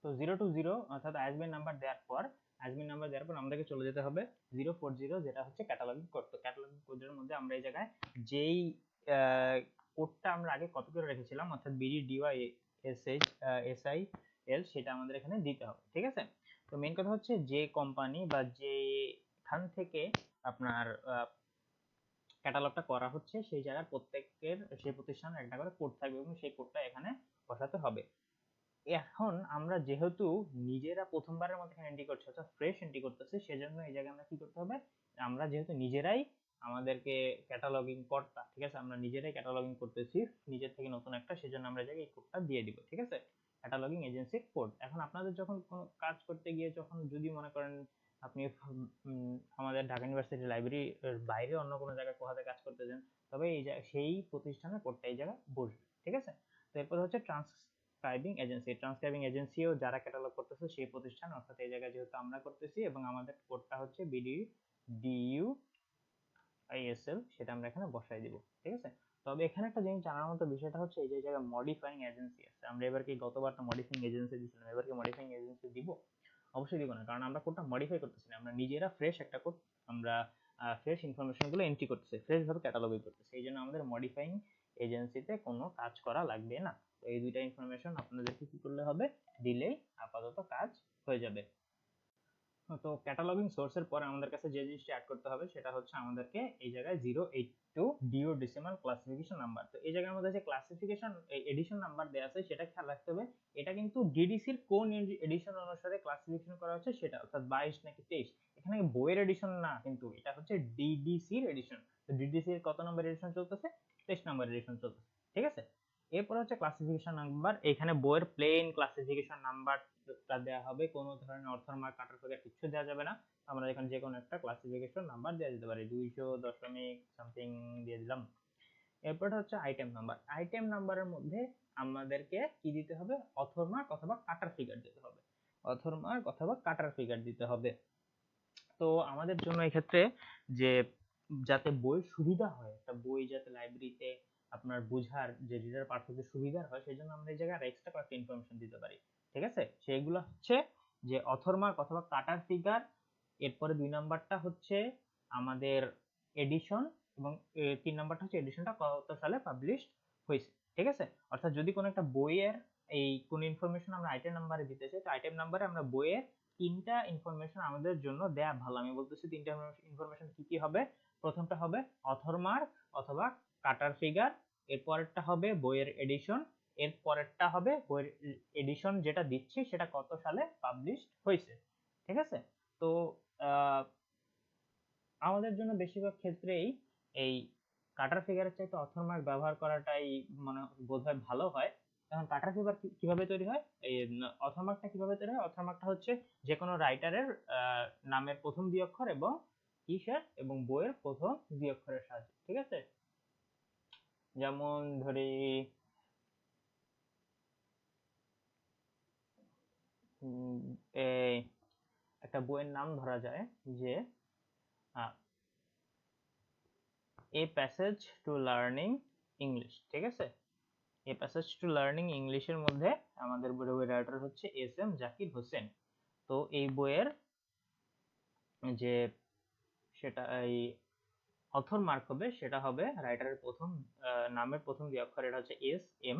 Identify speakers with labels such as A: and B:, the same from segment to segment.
A: তো 0 to 0 অর্থাৎ ISBN number দেওয়ার পর আমাদেরকে চলে যেতে হবে 040, যেটা হচ্ছে ক্যাটালগিং কোড। তো ক্যাটালগিং কোডের মধ্যে আমরা এই জায়গায় যেই কোডটা আমরা আগে কপি করে রেখেছিলাম, অর্থাৎ বিডি ডিওয়াই এসআই এল, সেটা আমাদের এখানে দিতে হবে। ঠিক আছে, তো মেইন কথা হচ্ছে যে কোম্পানি বা যেখান থেকে আপনার ক্যাটালগটা করা হচ্ছে সেই জায়গার প্রত্যেকের সেই প্রতিষ্ঠানের একটা করে কোড থাকবে এবং সেই কোডটা এখানে বসাতে হবে। এখন আমরা যেহেতু নিজেরা প্রথমবারের মতো এখানে এন্ট্রি করছি, অর্থাৎ ফ্রেশ এন্ট্রি করতেছি, সেজন্য এই জায়গায় আমরা কি করতে হবে, আমরা যেহেতু নিজেরাই আমাদেরকে ক্যাটালগিং কোডটা, ঠিক আছে, আমরা নিজেরাই ক্যাটালগিং করতেছি নিজের থেকে নতুন একটা, সেজন্য আমরা এই জায়গায় এই কোডটা দিয়ে দিব। ঠিক আছে, ক্যাটালগিং এজেন্সির কোড। এখন আপনাদের যখন কোনো কাজ করতে গিয়ে যখন যদি মনে করেন আপনি আমাদের ঢাকা ইউনিভার্সিটি লাইব্রেরির বাইরে অন্য কোনো জায়গায় কোথাতে কাজ করতে যান, তবে এই সেই প্রতিষ্ঠানের কোডটা এই জায়গায় বসবে। ঠিক আছে, তো এরপর হচ্ছে ট্রান্সক্রাইবিং এজেন্সিও যারা ক্যাটালগ করতেছে সেই প্রতিষ্ঠান, অর্থাৎ এই জায়গায় যেহেতু আমরা করতেছি এবং আমাদের কোডটা হচ্ছে BDUISL, সেটা আমরা এখানে বসাই দিব। ঠিক আছে, তবে এখানে একটা জিনিস জানার মতো বিষয়টা হচ্ছে এই যে জায়গায় মডিফাইং এজেন্সি আছে, আমরা এবার কি গতবার তো মডিফাইং এজেন্সি দিয়েছিলাম, এবার কি মডিফাইং এজেন্সি দিব? অবশ্যই দিব না, কারণ আমরা কোডটা মডিফাই করতেছি না, আমরা নিজেরা ফ্রেশ একটা কোড, আমরা ফ্রেশ ইনফরমেশন গুলো এন্ট্রি করতেছি, ফ্রেশ ভাবে ক্যাটালগিং করতেছি, এই জন্য আমাদের মডিফাইং এজেন্সিতে কোনো কাজ করা লাগবে না। তো এই দুইটা ইনফরমেশন আপনাদেরকে কি করলে হবে, দিলেই আপাতত কাজ হয়ে যাবে। তো ক্যাটালগিং সোর্সের পরে আমাদের কাছে যে জিনিসটা অ্যাড করতে হবে সেটা হচ্ছে আমাদেরকে এই জায়গায় 082 ডিও ডেসিমাল ক্লাসিফিকেশন নাম্বার। তো এই জায়গার মধ্যে যে ক্লাসিফিকেশন এডিশন নাম্বার দেওয়া আছে সেটা খেয়াল রাখতে হবে, এটা কিন্তু ডিডিসির কোন এডিশন অনুসারে ক্লাসিফিকেশন করা হচ্ছে সেটা, অর্থাৎ 22 নাকি 23, এখানে বইয়ের এডিশন না, কিন্তু এটা হচ্ছে ডিডিসির এডিশন। তো ডিডিসির কত নম্বর এডিশন চলতেছে, 23 নম্বর এডিশন চলতেছে। ঠিক আছে, এরপর হচ্ছে ক্লাসিফিকেশন নাম্বার, এখানে বইয়ের প্লেন ক্লাসিফিকেশন নাম্বার দেওয়া হবে, কোনো ধরনের অথরমার্ক কাটার ফলে কিছু দেওয়া যাবে না। আমরা এখানে যে কোনো একটা ক্লাসিফিকেশন নাম্বার দিয়ে দিতে পারি, 200 দশমিক সামথিং দিয়ে দিলাম। এরপর হচ্ছে আইটেম নাম্বার, আইটেম নাম্বারের মধ্যে আমাদেরকে কি দিতে হবে, অথরমার্ক অথবা কাটার ফিগার দিতে হবে, অথরমার্ক অথবা কাটার ফিগার দিতে হবে। তো আমাদের জন্য এক্ষেত্রে যে যাতে বই সুবিধা হয়, একটা বই যাতে লাইব্রেরিতে আপনার বোঝার যে রিডার পাঠকদের সুবিধা হয়, সেই জন্য আমরা এই জায়গায় এক্সট্রা কয়েকটা ইনফরমেশন দিতে পারি। ঠিক আছে, সেগুলো হচ্ছে যে অথরমার্ক অথবা কাটার ফিগার, এরপরে 2 নাম্বারটা হচ্ছে আমাদের এডিশন, এবং 3 নাম্বারটা হচ্ছে এডিশনটা কত সালে পাবলিশ হয়েছে। ঠিক আছে, অর্থাৎ যদি কোনো একটা বইয়ের এই কোন ইনফরমেশন আমরা আইটেম নাম্বারে দিতে চাই, তো আইটেম নাম্বারে আমরা বইয়ের 3টা ইনফরমেশন আমাদের জন্য দেয়া ভালো। আমি বলতেছি 3টা ইনফরমেশন কি কি হবে, প্রথমটা হবে অথর মার্ক অথবা কাটার ফিগার, এর পরেরটা হবে বইয়ের এডিশন, এর পরেরটা হবে বইয়ের এডিশন যেটা দিচ্ছি সেটা কত সালে পাবলিশ হয়েছে। ঠিক আছে, তো আমাদের জন্য বেশিরভাগ ক্ষেত্রেই এই কাটার ফিগারের চাইতে অথর মার্ক ব্যবহার করাটাই মানে বোধহয় ভালো হয়। এখন কাটার ফিগার কিভাবে তৈরি হয়, এই অথর মার্কটা কিভাবে তৈরি হয়, অথর মার্কটা হচ্ছে যে কোনো রাইটারের নামের প্রথম 2 অক্ষর এবং কিসের এবং বইয়ের প্রথম 2 অক্ষরের সাহায্যে। ঠিক আছে, যেমন ধরি এই একটা বইয়ের নাম ধরা যায় যে a passage two learning English. ঠিক আছে, এ প্যাসেজ টু লার্নিং ইংলিশের মধ্যে আমাদের বইয়ের রাইটার হচ্ছে এস.এম. জাকির হোসেন। তো এই বইয়ের যে সেটা এই অথর মার্ক হবে সেটা হবে রাইটারের প্রথম নামের প্রথম 2 অক্ষর, এটা হচ্ছে এস.এম.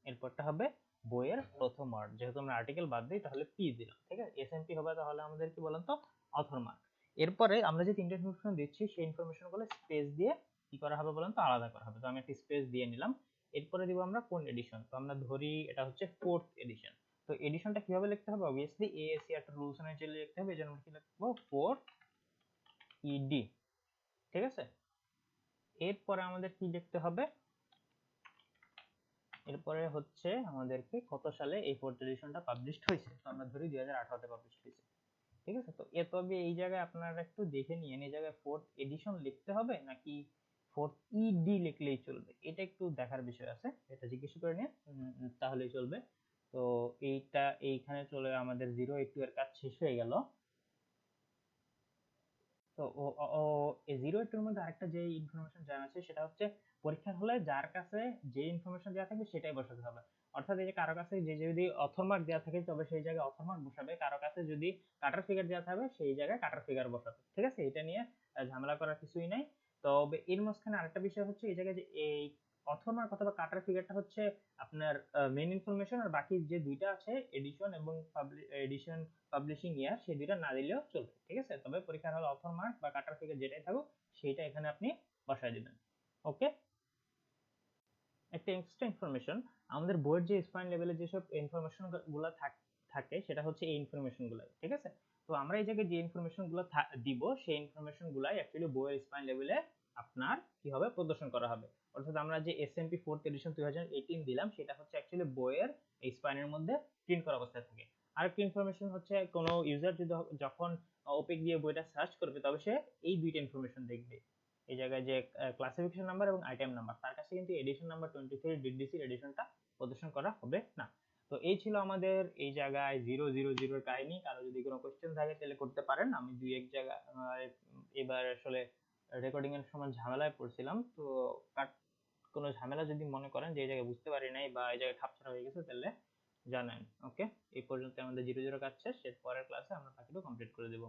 A: এরপরটা হবে বইয়ের প্রথম ওয়ার্ড, যেহেতু আমরা আর্টিকেল বাদ দিই তাহলে পি দিলাম। ঠিক আছে, এস.এম.পি হবে, তাহলে আমাদের কি বলেন তো, অথর মার্ক। এরপরে আমরা যে 3টা ইনফরমেশন দিচ্ছি সেই ইনফরমেশন গুলো স্পেস দিয়ে কি করা হবে বলেন তো, আলাদা করা হবে। তো আমি একটা স্পেস দিয়ে নিলাম। এরপরে দিব আমরা কোন এডিশন, তো আমরা ধরি এটা হচ্ছে 4th এডিশন। তো এডিশনটা কিভাবে লিখতে হবে, অবভিয়াসলি এএসসি একটা রুলস অনুযায়ী লিখতে হবে, এজন্য আমরা কি লিখবো, 4th ইডি। ঠিক আছে, এরপরে আমাদের কি লিখতে হবে, এরপরে হচ্ছে আমাদেরকে কত সালে এই 4th এডিশনটা পাবলিশড হয়েছে, তো আমরা ধরি 2018 তে পাবলিশ হয়েছে। ঠিক আছে, তো তবে এই জায়গায় আপনারা একটু দেখে নিন, এই জায়গায় 4th এডিশন লিখতে হবে নাকি 4th ইডি লিখলেই চলবে, এটা একটু দেখার বিষয় আছে, এটা জিজ্ঞেস করে নিন তাহলেই চলবে। তো এইটা এইখানে চলে আমাদের 082 এর কাজ শেষ হয়ে গেল। তো এই 082 এর মধ্যে আরেকটা যে ইনফরমেশন জানা আছে সেটা হচ্ছে পরীক্ষার হলে যার কাছে যে ইনফরমেশন দেওয়া থাকবে সেটাই বসাতে হবে। অর্থাৎ এই যে কারো কাছে যে যদি অথর মার্ক দেওয়া থাকে তবে সেই জায়গায় অথর মার্ক বসাবে, কারো কাছে যদি কাটার ফিগার দেওয়া থাকবে সেই জায়গায় কাটার ফিগার বসাবে, ঠিক আছে? এটা নিয়ে ঝামেলা করার কিছুই নাই। তবে এর মাঝখানে আরেকটা বিষয় হচ্ছে এই জায়গায় যে এই অথর মার্ক অথবা কাটার ফিগারটা হচ্ছে আপনার মেইন ইনফরমেশন, আর বাকি যে দুইটা আছে এডিশন এবং এডিশন পাবলিশিং ইয়ার, সেই দুইটা না দিলেও চলবে, ঠিক আছে? তবে পরীক্ষার হলে অথর মার্ক বা কাটার ফিগার যেটাই থাকুক সেটা এখানে আপনি বসায় দিবেন। ওকে, একটা এক্সট্রা ইনফরমেশন, আমাদের বইয়ের যে স্পাইন লেভেলে যেসব ইনফরমেশন গুলো থাকে সেটা হচ্ছে এই ইনফরমেশন গুলাই, ঠিক আছে? তো আমরা এই জায়গায় যে ইনফরমেশন গুলো দিব সেই ইনফরমেশন গুলাই অ্যাকচুয়ালি বইয়ের স্পাইন লেভেলে আপনার কি হবে, প্রদর্শন করা হবে। অর্থাৎ আমরা যে এসএমপি 4th এডিশন 2018 দিলাম সেটা হচ্ছে অ্যাকচুয়ালি বইয়ের এই স্পাইনের মধ্যে প্রিন্ট করা অবস্থায় থাকে। আরেকটা ইনফরমেশন হচ্ছে কোনো ইউজার যদি যখন ওপিক দিয়ে বইটা সার্চ করবে তবে সে এই দুইটা ইনফরমেশন দেখবে, এই জায়গায় যে ক্লাসিফিকেশন নাম্বার এবং আইটেম নাম্বার, তার কাছে কিন্তু এডিশন নাম্বার 23 ডিডিসি এডিশনটা প্রদর্শন করা হবে না। তো এই ছিল আমাদের এই জায়গায় 000 এর কাহিনী। কারো যদি কোনো কোশ্চেন থাকে তাহলে করতে পারেন। আমি দুই এক জায়গা এবার আসলে রেকর্ডিং এর সময় ঝামেলায় পড়ছিলাম, তো কোনো ঝামেলা যদি মনে করেন যে এই জায়গায় বুঝতে পারি নাই বা এই জায়গায় খাপছাড়া হয়ে গেছে তাহলে জানেন। ওকে, এই পর্যন্ত আমাদের 0 0 কাজ শেষ, এর পরের ক্লাসে আমরা বাকিটা কমপ্লিট করে দেব।